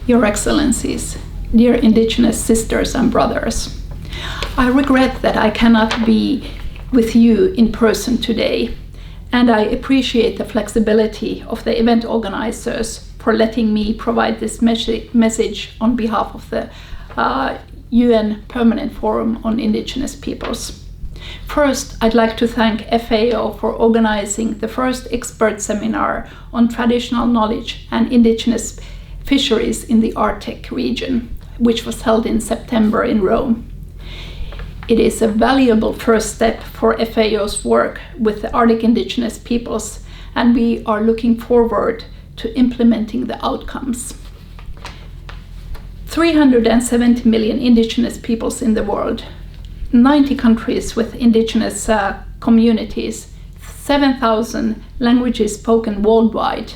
Your Excellencies, dear Indigenous sisters and brothers, I regret that I cannot be with you in person today, and I appreciate the flexibility of the event organizers for letting me provide this message on behalf of the UN Permanent Forum on Indigenous Peoples. First, I'd like to thank FAO for organizing the first expert seminar on traditional knowledge and indigenous fisheries in the Arctic region, which was held in September in Rome. It is a valuable first step for FAO's work with the Arctic indigenous peoples, and we are looking forward to implementing the outcomes. 370 million indigenous peoples in the world, 90 countries with indigenous communities, 7,000 languages spoken worldwide,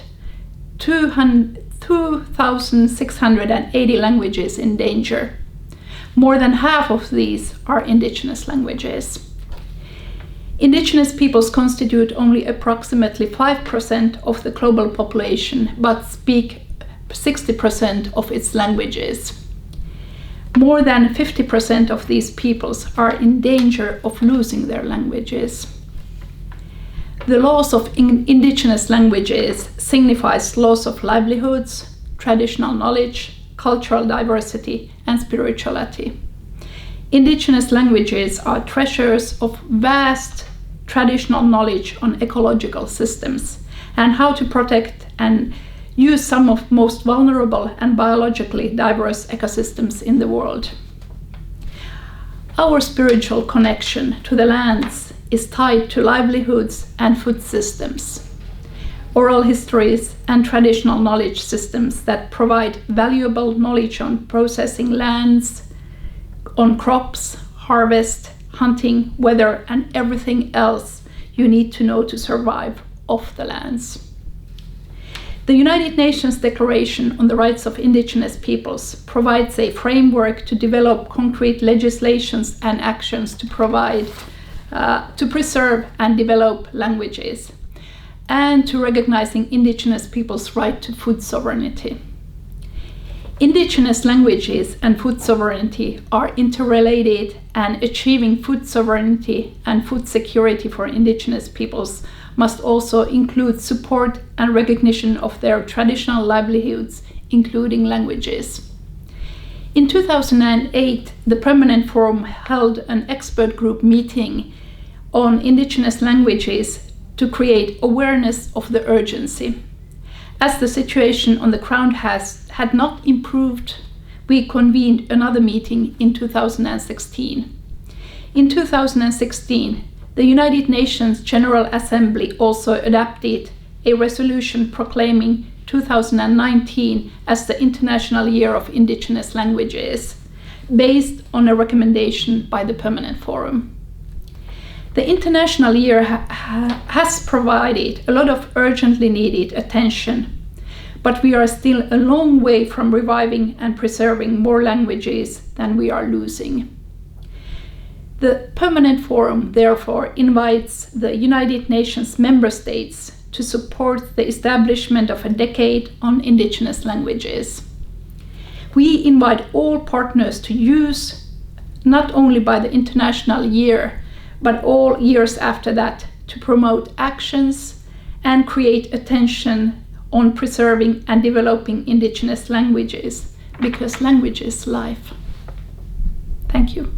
2,680 languages in danger. More than half of these are indigenous languages. Indigenous peoples constitute only approximately 5% of the global population, but speak 60% of its languages. More than 50% of these peoples are in danger of losing their languages. The loss of indigenous languages signifies loss of livelihoods, traditional knowledge, cultural diversity, and spirituality. Indigenous languages are treasures of vast traditional knowledge on ecological systems and how to protect and use some of most vulnerable and biologically diverse ecosystems in the world. Our spiritual connection to the lands is tied to livelihoods and food systems, oral histories and traditional knowledge systems that provide valuable knowledge on processing lands, on crops, harvest, hunting, weather, and everything else you need to know to survive off the lands. The United Nations Declaration on the Rights of Indigenous Peoples provides a framework to develop concrete legislations and actions to preserve and develop languages, and to recognizing indigenous peoples' right to food sovereignty. Indigenous languages and food sovereignty are interrelated, and achieving food sovereignty and food security for indigenous peoples must also include support and recognition of their traditional livelihoods, including languages. In 2008, the Permanent Forum held an expert group meeting on indigenous languages to create awareness of the urgency. As the situation on the ground had not improved, we convened another meeting in 2016. In 2016, the United Nations General Assembly also adopted a resolution proclaiming 2019 as the International Year of Indigenous Languages, based on a recommendation by the Permanent Forum. The International Year has provided a lot of urgently needed attention, but we are still a long way from reviving and preserving more languages than we are losing. The Permanent Forum therefore invites the United Nations member states to support the establishment of a decade on indigenous languages. We invite all partners to use, not only by the International Year, but all years after that, to promote actions and create attention on preserving and developing indigenous languages, because language is life. Thank you.